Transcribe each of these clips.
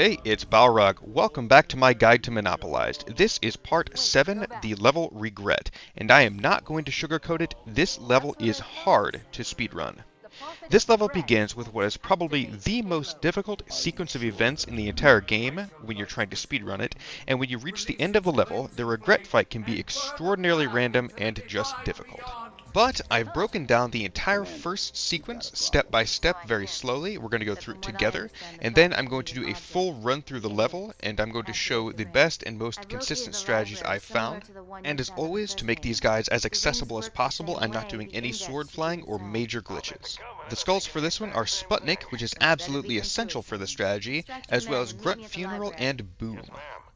Hey, it's Balrog. Welcome back to my guide to Monopolized. This is part 7, the level Regret, and I am not going to sugarcoat it. This level is hard to speedrun. This level begins with what is probably the most difficult sequence of events in the entire game when you're trying to speedrun it, and when you reach the end of the level, the Regret fight can be extraordinarily random and just difficult. But I've broken down the entire first sequence step by step very slowly. We're going to go through it together, and then I'm going to do a full run through the level, and I'm going to show the best and most consistent strategies I've found. And as always, to make these guys as accessible as possible, I'm not doing any sword flying or major glitches. The skulls for this one are Sputnik, which is absolutely essential for the strategy, as well as Grunt, Funeral, and Boom.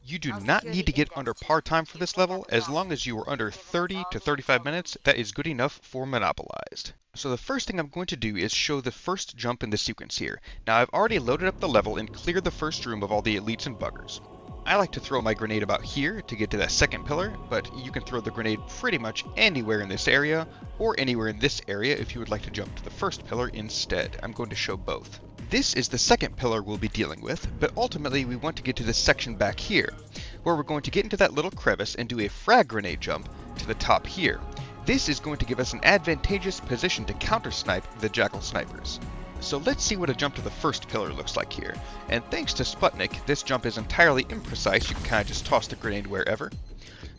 You do not need to get under par time for this level. As long as you are under 30 to 35 minutes, that is good enough for Monopolized. So the first thing I'm going to do is show the first jump in the sequence here. Now I've already loaded up the level and cleared the first room of all the elites and buggers. I like to throw my grenade about here to get to that second pillar, but you can throw the grenade pretty much anywhere in this area, or anywhere in this area if you would like to jump to the first pillar instead. I'm going to show both. This is the second pillar we'll be dealing with, but ultimately we want to get to this section back here, where we're going to get into that little crevice and do a frag grenade jump to the top here. This is going to give us an advantageous position to counter-snipe the Jackal snipers. So let's see what a jump to the first pillar looks like here. And thanks to Sputnik, this jump is entirely imprecise. You can kind of just toss the grenade wherever.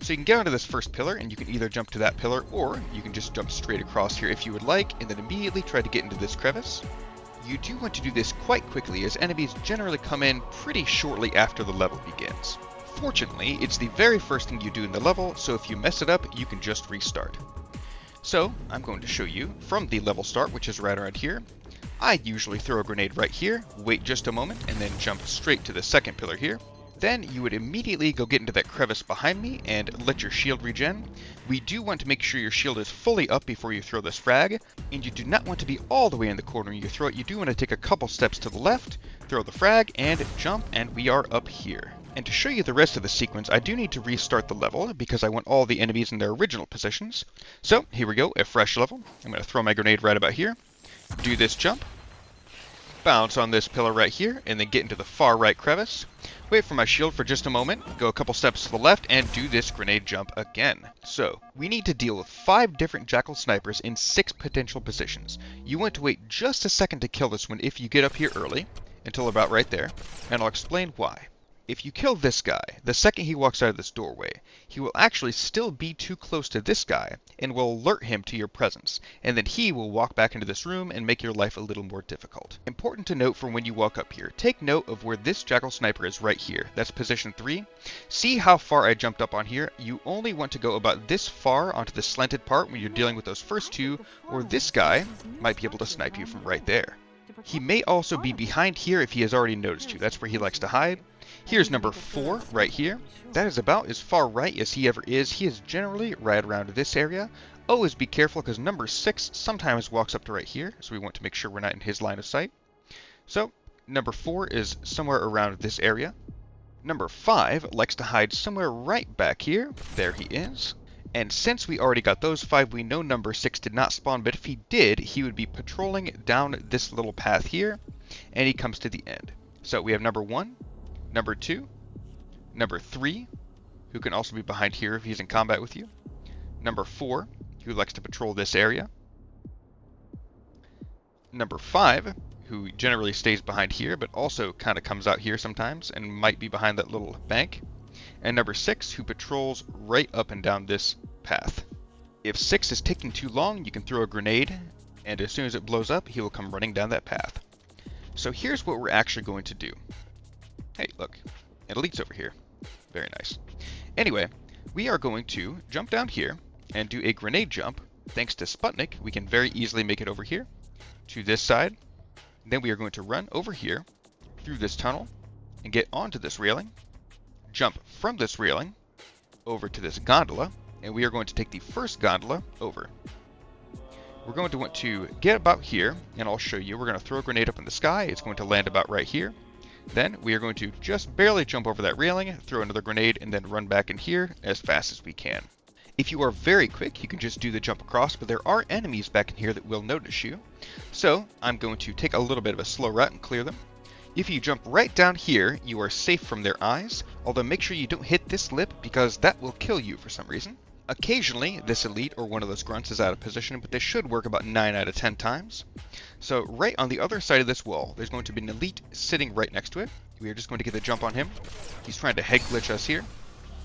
So you can get onto this first pillar, and you can either jump to that pillar, or you can just jump straight across here if you would like, and then immediately try to get into this crevice. You do want to do this quite quickly, as enemies generally come in pretty shortly after the level begins. Fortunately, it's the very first thing you do in the level, so if you mess it up, you can just restart. So, I'm going to show you from the level start, which is right around here. I usually throw a grenade right here, wait just a moment, and then jump straight to the second pillar here. Then you would immediately go get into that crevice behind me and let your shield regen. We do want to make sure your shield is fully up before you throw this frag, and you do not want to be all the way in the corner when you throw it. You do want to take a couple steps to the left, throw the frag, and jump, and we are up here. And to show you the rest of the sequence, I do need to restart the level because I want all the enemies in their original positions. So here we go, a fresh level. I'm going to throw my grenade right about here, do this jump, bounce on this pillar right here, and then get into the far right crevice. Wait for my shield for just a moment, go a couple steps to the left, and do this grenade jump again. So, we need to deal with 5 different Jackal snipers in 6 potential positions. You want to wait just a second to kill this one if you get up here early, until about right there, and I'll explain why. If you kill this guy, the second he walks out of this doorway, he will actually still be too close to this guy and will alert him to your presence, and then he will walk back into this room and make your life a little more difficult. Important to note for when you walk up here, take note of where this Jackal sniper is right here. That's position 3. See how far I jumped up on here? You only want to go about this far onto the slanted part when you're dealing with those first 2, or this guy might be able to snipe you from right there. He may also be behind here if he has already noticed you. That's where he likes to hide. Here's number 4 right here. That is about as far right as he ever is. He is generally right around this area. Always be careful because number 6 sometimes walks up to right here, so we want to make sure we're not in his line of sight. So number 4 is somewhere around this area. Number 5 likes to hide somewhere right back here. There he is. And since we already got those 5, we know number 6 did not spawn, but if he did, he would be patrolling down this little path here, and he comes to the end. So we have number 1, number 2, number 3, who can also be behind here if he's in combat with you, number 4, who likes to patrol this area, number 5, who generally stays behind here, but also kind of comes out here sometimes, and might be behind that little bank, and number 6, who patrols right up and down this path. If 6 is taking too long, you can throw a grenade, and as soon as it blows up, he will come running down that path. So here's what we're actually going to do. Hey, look, an elite's over here. Very nice. Anyway, we are going to jump down here and do a grenade jump. Thanks to Sputnik, we can very easily make it over here to this side. Then we are going to run over here through this tunnel and get onto this railing. Jump from this railing over to this gondola, and we are going to take the first gondola over. We're going to want to get about here, and I'll show you. We're going to throw a grenade up in the sky. It's going to land about right here. Then we are going to just barely jump over that railing, throw another grenade, and then run back in here as fast as we can. If you are very quick, you can just do the jump across, but there are enemies back in here that will notice you. So I'm going to take a little bit of a slow route and clear them. If you jump right down here, you are safe from their eyes, although make sure you don't hit this lip because that will kill you for some reason. Occasionally, this elite or one of those grunts is out of position, but this should work about 9 out of 10 times. So right on the other side of this wall, there's going to be an elite sitting right next to it. We are just going to get the jump on him. He's trying to head glitch us here.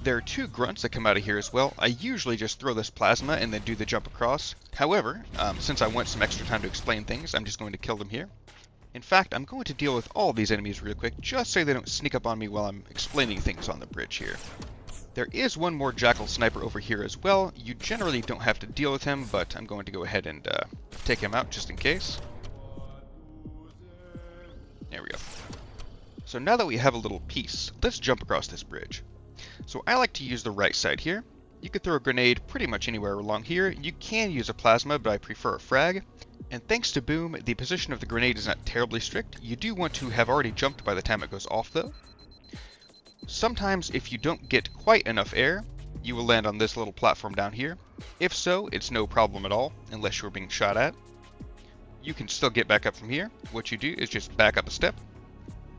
There are 2 grunts that come out of here as well. I usually just throw this plasma and then do the jump across. However, since I want some extra time to explain things, I'm just going to kill them here. In fact, I'm going to deal with all of these enemies real quick, just so they don't sneak up on me while I'm explaining things on the bridge here. There is one more Jackal Sniper over here as well. You generally don't have to deal with him, but I'm going to go ahead and take him out just in case. There we go. So now that we have a little piece, let's jump across this bridge. So I like to use the right side here. You could throw a grenade pretty much anywhere along here. You can use a plasma, but I prefer a frag. And thanks to Boom, the position of the grenade is not terribly strict. You do want to have already jumped by the time it goes off though. Sometimes if you don't get quite enough air, you will land on this little platform down here. If so, it's no problem at all, unless you're being shot at. You can still get back up from here. What you do is just back up a step,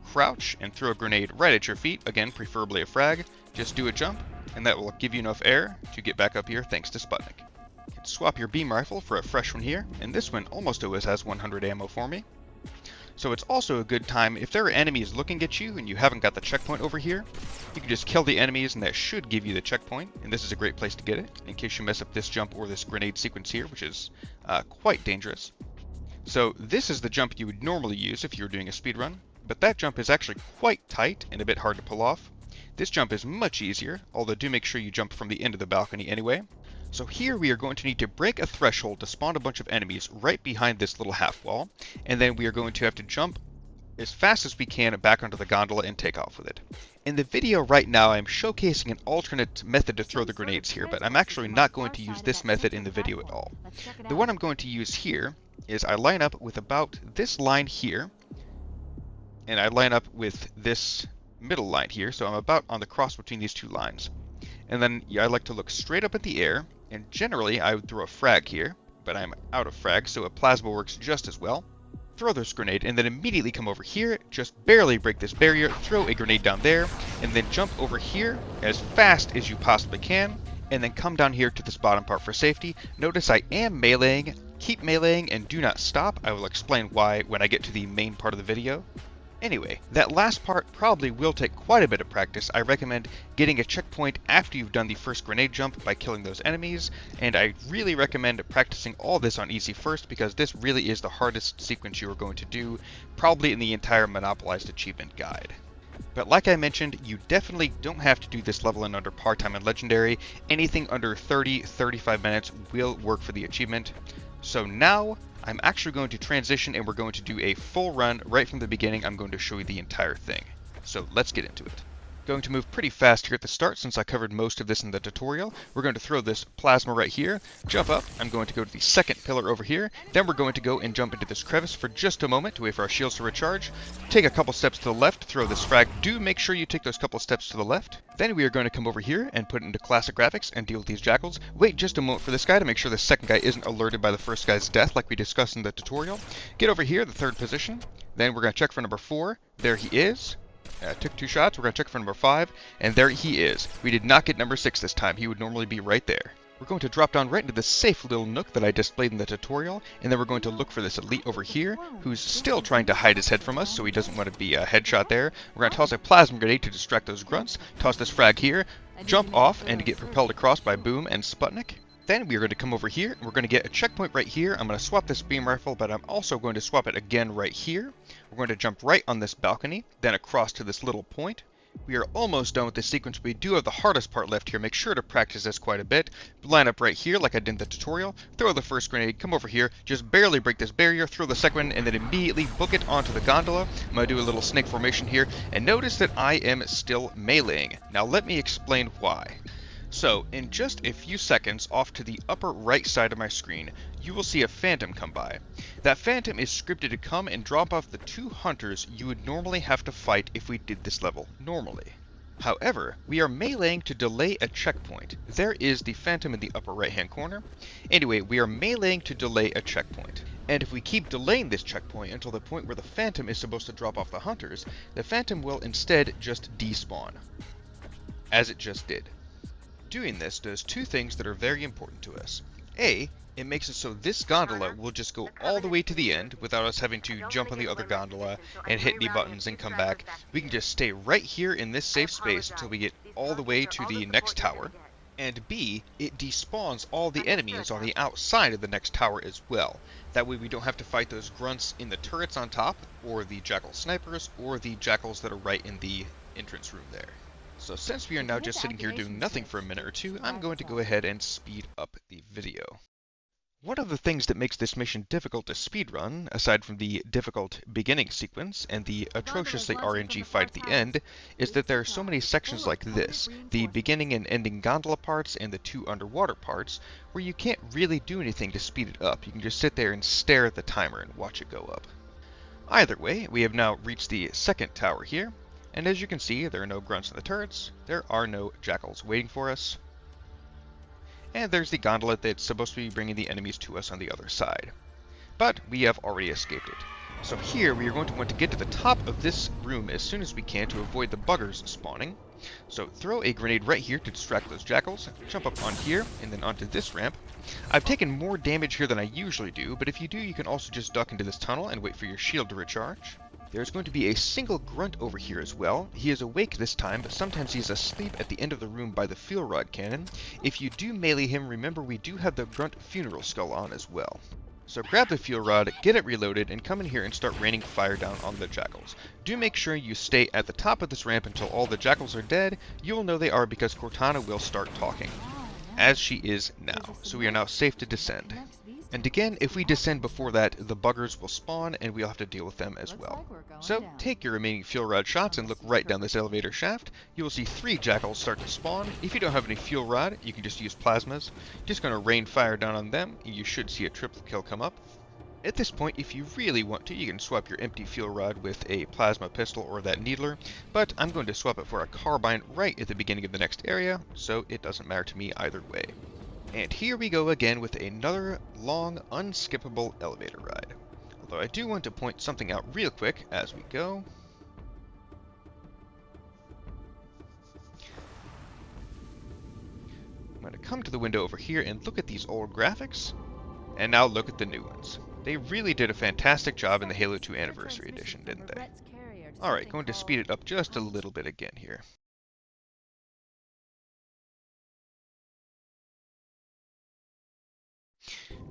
crouch, and throw a grenade right at your feet. Again, preferably a frag. Just do a jump, and that will give you enough air to get back up here thanks to Sputnik. You can swap your beam rifle for a fresh one here, and this one almost always has 100 ammo for me. So it's also a good time, if there are enemies looking at you and you haven't got the checkpoint over here, you can just kill the enemies and that should give you the checkpoint, and this is a great place to get it, in case you mess up this jump or this grenade sequence here, which is quite dangerous. So this is the jump you would normally use if you were doing a speedrun, but that jump is actually quite tight and a bit hard to pull off. This jump is much easier, although do make sure you jump from the end of the balcony anyway. So here we are going to need to break a threshold to spawn a bunch of enemies right behind this little half wall, and then we are going to have to jump as fast as we can back onto the gondola and take off with it. In the video right now I'm showcasing an alternate method to throw the grenades here, but I'm actually not going to use this method in the video at all. The one I'm going to use here is I line up with about this line here, and I line up with this middle line here, so I'm about on the cross between these 2 lines. And then I like to look straight up at the air, and generally I would throw a frag here, but I'm out of frag, so a plasma works just as well. Throw this grenade, and then immediately come over here, just barely break this barrier, throw a grenade down there, and then jump over here as fast as you possibly can, and then come down here to this bottom part for safety. Notice I am meleeing. Keep meleeing and do not stop. I will explain why when I get to the main part of the video. Anyway, that last part probably will take quite a bit of practice. I recommend getting a checkpoint after you've done the first grenade jump by killing those enemies, and I really recommend practicing all this on easy first because this really is the hardest sequence you are going to do, probably in the entire Monopolized achievement guide. But like I mentioned, you definitely don't have to do this level in under part-time and legendary. Anything under 30-35 minutes will work for the achievement. So now, I'm actually going to transition and we're going to do a full run right from the beginning. I'm going to show you the entire thing. So let's get into it. Going to move pretty fast here at the start since I covered most of this in the tutorial. We're going to throw this plasma right here, jump up. I'm going to go to the second pillar over here. Then we're going to go and jump into this crevice for just a moment to wait for our shields to recharge. Take a couple steps to the left, throw this frag. Do make sure you take those couple steps to the left. Then we are going to come over here and put it into classic graphics and deal with these jackals. Wait just a moment for this guy to make sure the second guy isn't alerted by the first guy's death like we discussed in the tutorial. Get over here, the third position. Then we're going to check for number 4. There he is. Took 2 shots. We're going to check for number 5, and there he is. We did not get number 6 this time. He would normally be right there. We're going to drop down right into this safe little nook that I displayed in the tutorial, and then we're going to look for this elite over here, who's still trying to hide his head from us, so he doesn't want to be a headshot there. We're going to toss a plasma grenade to distract those grunts, toss this frag here, jump off, and get propelled across by Boom and Sputnik. Then we are going to come over here, and we're going to get a checkpoint right here. I'm going to swap this beam rifle, but I'm also going to swap it again right here. We're going to jump right on this balcony, then across to this little point. We are almost done with this sequence. We do have the hardest part left here. Make sure to practice this quite a bit. Line up right here like I did in the tutorial. Throw the first grenade, come over here, just barely break this barrier, throw the second one, and then immediately book it onto the gondola. I'm going to do a little snake formation here, and notice that I am still meleeing. Now let me explain why. So, in just a few seconds, off to the upper right side of my screen, you will see a phantom come by. That phantom is scripted to come and drop off the 2 hunters you would normally have to fight if we did this level normally. However, we are meleeing to delay a checkpoint. There is the phantom in the upper right hand corner. Anyway, we are meleeing to delay a checkpoint. And if we keep delaying this checkpoint until the point where the Phantom is supposed to drop off the hunters, the Phantom will instead just despawn, as it just did. Doing this does two things that are very important to us. A, it makes it so this gondola will just go all the way to the end without us having to jump on the other gondola and hit any buttons and come back. We can just stay right here in this safe space until we get all the way to the next tower. And B, it despawns all the enemies on the outside of the next tower as well. That way we don't have to fight those grunts in the turrets on top, or the jackal snipers, or the jackals that are right in the entrance room there. So since we are now just sitting here doing nothing for a minute or two, I'm going to go ahead and speed up the video. One of the things that makes this mission difficult to speedrun, aside from the difficult beginning sequence and the atrociously RNG fight at the end, is that there are so many sections like this, the beginning and ending gondola parts and the two underwater parts, where you can't really do anything to speed it up. You can just sit there and stare at the timer and watch it go up. Either way, we have now reached the second tower here, and as you can see, there are no grunts in the turrets, there are no jackals waiting for us, and there's the gondola that's supposed to be bringing the enemies to us on the other side. But we have already escaped it. So here we are going to want to get to the top of this room as soon as we can to avoid the buggers spawning. So throw a grenade right here to distract those jackals, jump up on here, and then onto this ramp. I've taken more damage here than I usually do, but if you do, you can also just duck into this tunnel and wait for your shield to recharge. There's going to be a single grunt over here as well. He is awake this time, but sometimes he's asleep at the end of the room by the fuel rod cannon. If you do melee him, remember we do have the grunt funeral skull on as well. So grab the fuel rod, get it reloaded, and come in here and start raining fire down on the jackals. Do make sure you stay at the top of this ramp until all the jackals are dead. You'll know they are because Cortana will start talking, as she is now. So we are now safe to descend. And again, if we descend before that, the buggers will spawn and we'll have to deal with them as well. So take your remaining fuel rod shots and look right down this elevator shaft. You will see 3 jackals start to spawn. If you don't have any fuel rod, you can just use plasmas. Just going to rain fire down on them, and you should see a triple kill come up. At this point, if you really want to, you can swap your empty fuel rod with a plasma pistol or that needler, but I'm going to swap it for a carbine right at the beginning of the next area, so it doesn't matter to me either way. And here we go again with another long, unskippable elevator ride. Although I do want to point something out real quick as we go. I'm going to come to the window over here and look at these old graphics, and now look at the new ones. They really did a fantastic job in the Halo 2 Anniversary Edition, didn't they? Alright, going to speed it up just a little bit again here.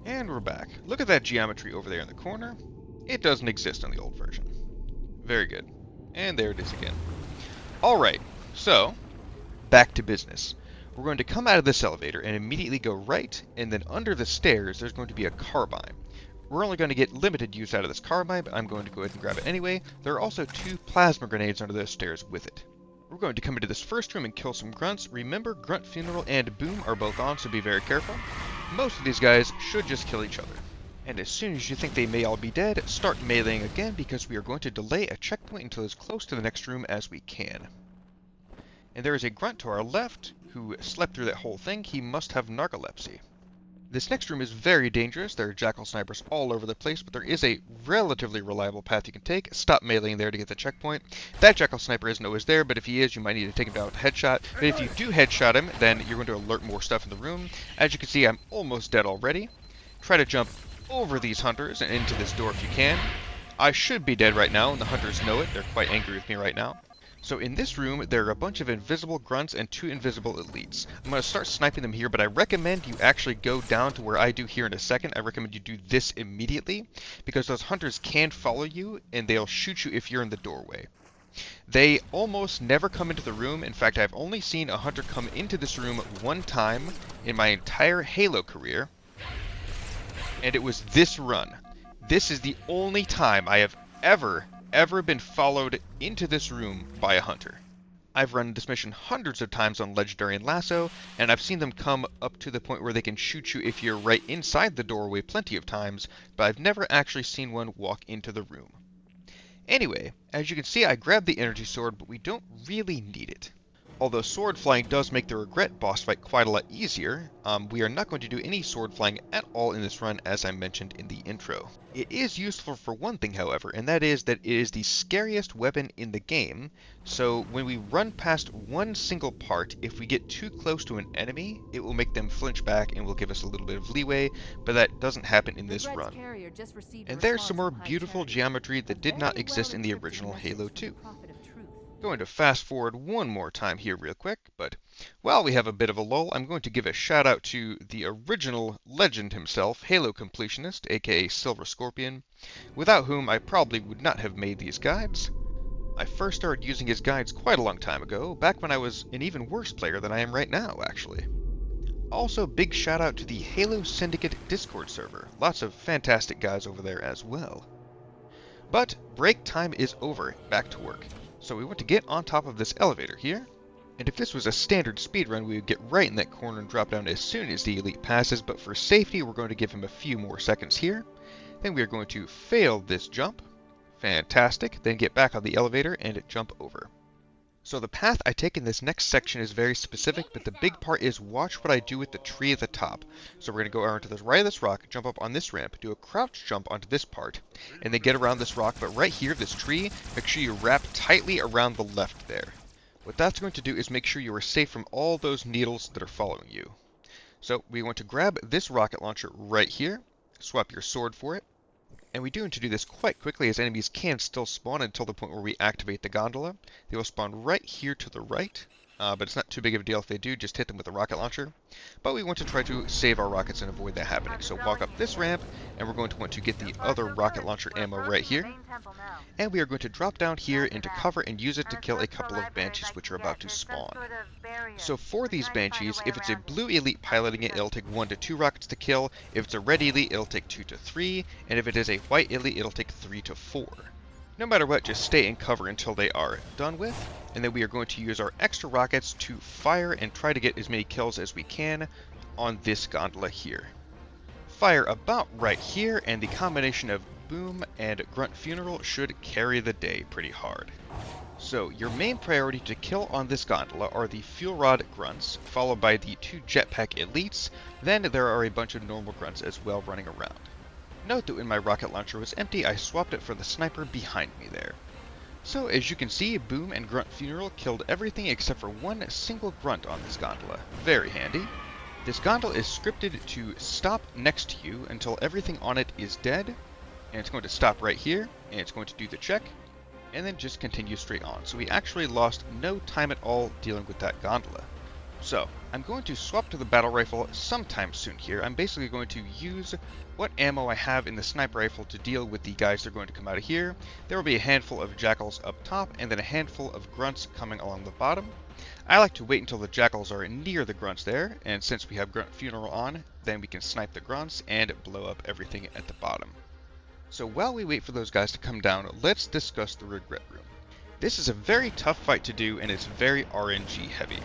And we're back. Look at that geometry over there in the corner. It doesn't exist on the old version. Very good. And there it is again. Alright, so, back to business. We're going to come out of this elevator and immediately go right, and then under the stairs there's going to be a carbine. We're only going to get limited use out of this carbine, but I'm going to go ahead and grab it anyway. There are also 2 plasma grenades under those stairs with it. We're going to come into this first room and kill some grunts. Remember, Grunt Funeral and Boom are both on, so be very careful. Most of these guys should just kill each other. And as soon as you think they may all be dead, start meleeing again because we are going to delay a checkpoint until as close to the next room as we can. And there is a grunt to our left who slept through that whole thing. He must have narcolepsy. This next room is very dangerous. There are jackal snipers all over the place, but there is a relatively reliable path you can take. Stop meleeing there to get the checkpoint. That jackal sniper isn't always there, but if he is, you might need to take him down with a headshot. But if you do headshot him, then you're going to alert more stuff in the room. As you can see, I'm almost dead already. Try to jump over these hunters and into this door if you can. I should be dead right now, and the hunters know it. They're quite angry with me right now. So in this room, there are a bunch of invisible grunts and 2 invisible elites. I'm going to start sniping them here, but I recommend you actually go down to where I do here in a second. I recommend you do this immediately, because those hunters can follow you, and they'll shoot you if you're in the doorway. They almost never come into the room. In fact, I've only seen a hunter come into this room 1 time in my entire Halo career, and it was this run. This is the only time I have ever been followed into this room by a hunter. I've run this mission hundreds of times on Legendary and Lasso, and I've seen them come up to the point where they can shoot you if you're right inside the doorway plenty of times, but I've never actually seen one walk into the room. Anyway, as you can see, I grabbed the energy sword, but we don't really need it. Although sword flying does make the Regret boss fight quite a lot easier, we are not going to do any sword flying at all in this run, as I mentioned in the intro. It is useful for one thing, however, and that is that it is the scariest weapon in the game, so when we run past one single part, if we get too close to an enemy, it will make them flinch back and will give us a little bit of leeway, but that doesn't happen in this run. And there's some more beautiful geometry that did not exist in the original Halo 2. Going to fast forward one more time here real quick, but while we have a bit of a lull, I'm going to give a shout out to the original legend himself, Halo Completionist, aka Silver Scorpion, without whom I probably would not have made these guides. I first started using his guides quite a long time ago, back when I was an even worse player than I am right now, actually. Also, big shout out to the Halo Syndicate Discord server, lots of fantastic guys over there as well. But break time is over, back to work. So we want to get on top of this elevator here, and if this was a standard speedrun, we would get right in that corner and drop down as soon as the elite passes, but for safety, we're going to give him a few more seconds here. Then we are going to fail this jump. Fantastic. Then get back on the elevator and jump over. So the path I take in this next section is very specific, but the big part is watch what I do with the tree at the top. So we're going to go around to the right of this rock, jump up on this ramp, do a crouch jump onto this part, and then get around this rock, but right here, this tree, make sure you wrap tightly around the left there. What that's going to do is make sure you are safe from all those needles that are following you. So we want to grab this rocket launcher right here, swap your sword for it, and we do need to do this quite quickly as enemies can still spawn until the point where we activate the gondola. They will spawn right here to the right, but it's not too big of a deal if they do, just hit them with a rocket launcher. But we want to try to save our rockets and avoid that happening. So walk up this ramp, and we're going to want to get the other rocket launcher ammo right here. And we are going to drop down here into cover and use it to kill a couple of Banshees which are about to spawn. So for these Banshees, if it's a blue elite piloting it, it'll take 1 to 2 rockets to kill. If it's a red elite, it'll take 2 to 3. And if it is a white elite, it'll take 3 to 4. No matter what, just stay in cover until they are done with. And then we are going to use our extra rockets to fire and try to get as many kills as we can on this gondola here. Fire about right here, and the combination of Boom and Grunt Funeral should carry the day pretty hard. So your main priority to kill on this gondola are the Fuel Rod Grunts, followed by the 2 Jetpack Elites, then there are a bunch of normal Grunts as well running around. Note that when my rocket launcher was empty, I swapped it for the sniper behind me there. So as you can see, Boom and Grunt Funeral killed everything except for one single Grunt on this gondola. Very handy. This gondola is scripted to stop next to you until everything on it is dead, and it's going to stop right here, and it's going to do the check, and then just continue straight on. So we actually lost no time at all dealing with that gondola. So, I'm going to swap to the battle rifle sometime soon here. I'm basically going to use what ammo I have in the sniper rifle to deal with the guys that are going to come out of here. There will be a handful of jackals up top, and then a handful of grunts coming along the bottom. I like to wait until the jackals are near the grunts there, and since we have Grunt Funeral on, then we can snipe the grunts and blow up everything at the bottom. So while we wait for those guys to come down, let's discuss the Regret Room. This is a very tough fight to do, and it's very RNG heavy.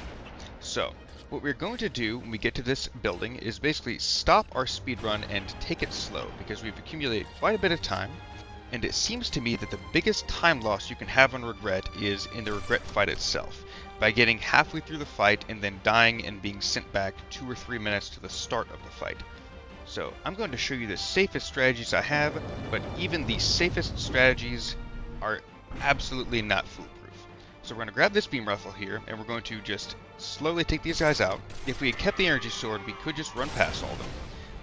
So, what we're going to do when we get to this building is basically stop our speedrun and take it slow, because we've accumulated quite a bit of time, and it seems to me that the biggest time loss you can have on Regret is in the Regret fight itself, by getting halfway through the fight and then dying and being sent back 2 or 3 minutes to the start of the fight. So, I'm going to show you the safest strategies I have, but even the safest strategies are absolutely not foolproof. So we're going to grab this beam rifle here, and we're going to just slowly take these guys out. If we had kept the energy sword, we could just run past all of them,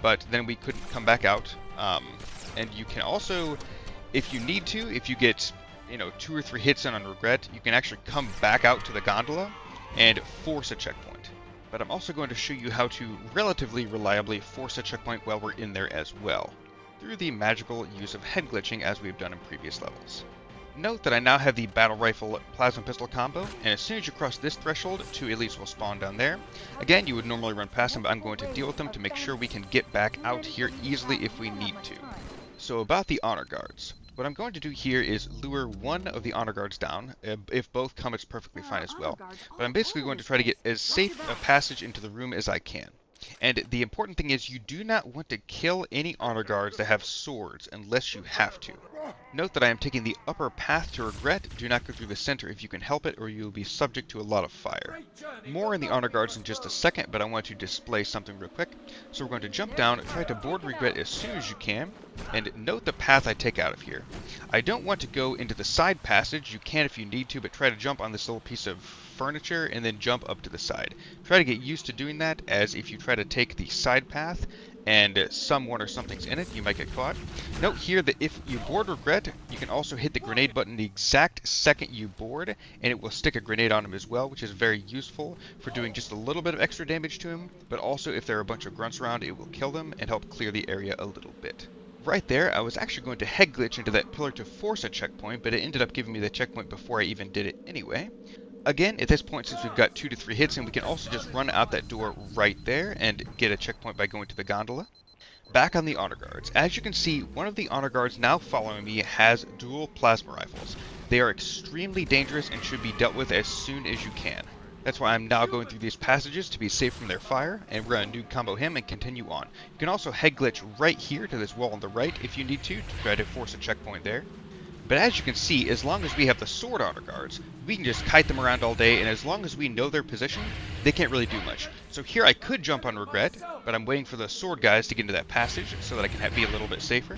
but then we couldn't come back out. And you can also, if you need to, if you get 2 or 3 hits in on Regret, you can actually come back out to the gondola and force a checkpoint. But I'm also going to show you how to relatively reliably force a checkpoint while we're in there as well, through the magical use of head glitching as we've done in previous levels. Note that I now have the battle rifle plasma pistol combo, and as soon as you cross this threshold, 2 elites will spawn down there. Again, you would normally run past them, but I'm going to deal with them to make sure we can get back out here easily if we need to. So about the honor guards. What I'm going to do here is lure one of the honor guards down. If both come, it's perfectly fine as well. But I'm basically going to try to get as safe a passage into the room as I can. And the important thing is you do not want to kill any honor guards that have swords unless you have to. Note that I am taking the upper path to regret. Do not go through the center if you can help it, or you will be subject to a lot of fire. More in the honor guards in just a second, but I want to display something real quick. So we're going to jump down, try to board regret as soon as you can, and note the path I take out of here. I don't want to go into the side passage. You can if you need to, but try to jump on this little piece of furniture and then jump up to the side. Try to get used to doing that, as if you try to take the side path and someone or something's in it, you might get caught. Note here that if you board regret, you can also hit the grenade button the exact second you board, and it will stick a grenade on him as well, which is very useful for doing just a little bit of extra damage to him, but also if there are a bunch of grunts around, it will kill them and help clear the area a little bit. Right there, I was actually going to head glitch into that pillar to force a checkpoint, but it ended up giving me the checkpoint before I even did it anyway. Again, at this point, since we've got 2 to 3 hits, and we can also just run out that door right there and get a checkpoint by going to the gondola. Back on the honor guards. As you can see, one of the honor guards now following me has dual plasma rifles. They are extremely dangerous and should be dealt with as soon as you can. That's why I'm now going through these passages to be safe from their fire, and we're going to nuke combo him and continue on. You can also head glitch right here to this wall on the right if you need to try to force a checkpoint there. But as you can see, as long as we have the sword honor guards, we can just kite them around all day, and as long as we know their position, they can't really do much. So here I could jump on regret, but I'm waiting for the sword guys to get into that passage so that I can be a little bit safer.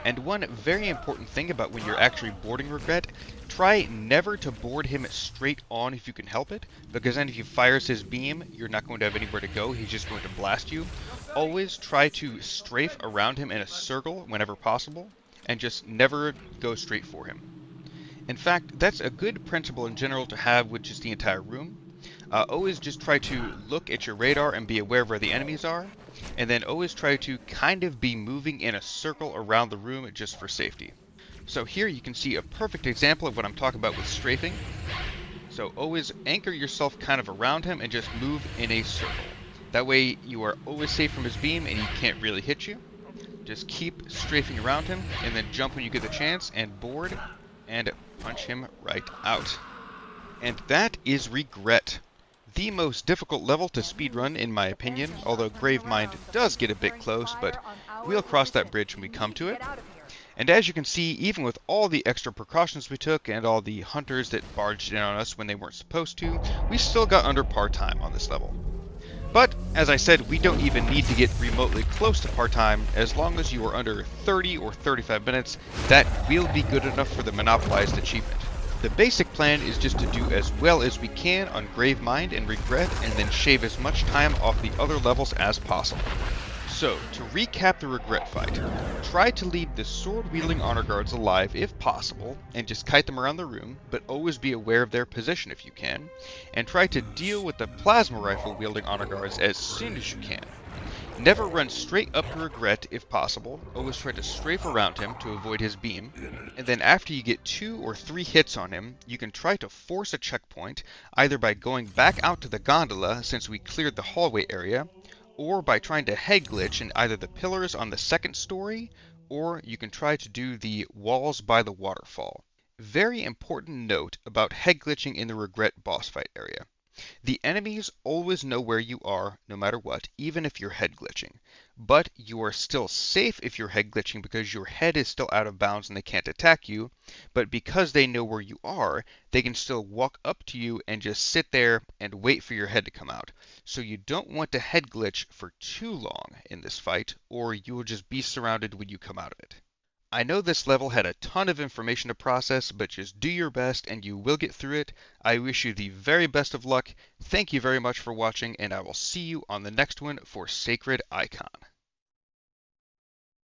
And one very important thing about when you're actually boarding regret, try never to board him straight on if you can help it, because then if he fires his beam, you're not going to have anywhere to go, he's just going to blast you. Always try to strafe around him in a circle whenever possible, and just never go straight for him. In fact, that's a good principle in general to have with just the entire room. Always just try to look at your radar and be aware of where the enemies are, and then always try to kind of be moving in a circle around the room just for safety. So here you can see a perfect example of what I'm talking about with strafing. So always anchor yourself kind of around him and just move in a circle. That way you are always safe from his beam and he can't really hit you. Just keep strafing around him, and then jump when you get the chance, and board, and punch him right out. And that is Regret. The most difficult level to speedrun in my opinion, although GraveMind does get a bit close, but we'll cross that bridge when we come to it. And as you can see, even with all the extra precautions we took, and all the hunters that barged in on us when they weren't supposed to, we still got under par time on this level. But, as I said, we don't even need to get remotely close to part-time. As long as you are under 30 or 35 minutes, that will be good enough for the Monopolized achievement. The basic plan is just to do as well as we can on GraveMind and Regret, and then shave as much time off the other levels as possible. So, to recap the Regret fight, try to leave the sword-wielding honor guards alive if possible, and just kite them around the room, but always be aware of their position if you can, and try to deal with the plasma rifle-wielding honor guards as soon as you can. Never run straight up to Regret if possible, always try to strafe around him to avoid his beam, and then after you get 2 or 3 hits on him, you can try to force a checkpoint, either by going back out to the gondola since we cleared the hallway area, or by trying to head glitch in either the pillars on the second story, or you can try to do the walls by the waterfall. Very important note about head glitching in the Regret boss fight area. The enemies always know where you are, no matter what, even if you're head glitching. But you are still safe if you're head glitching because your head is still out of bounds and they can't attack you. But because they know where you are, they can still walk up to you and just sit there and wait for your head to come out. So you don't want to head glitch for too long in this fight, or you will just be surrounded when you come out of it. I know this level had a ton of information to process, but just do your best and you will get through it. I wish you the very best of luck. Thank you very much for watching, and I will see you on the next one for Sacred Icon.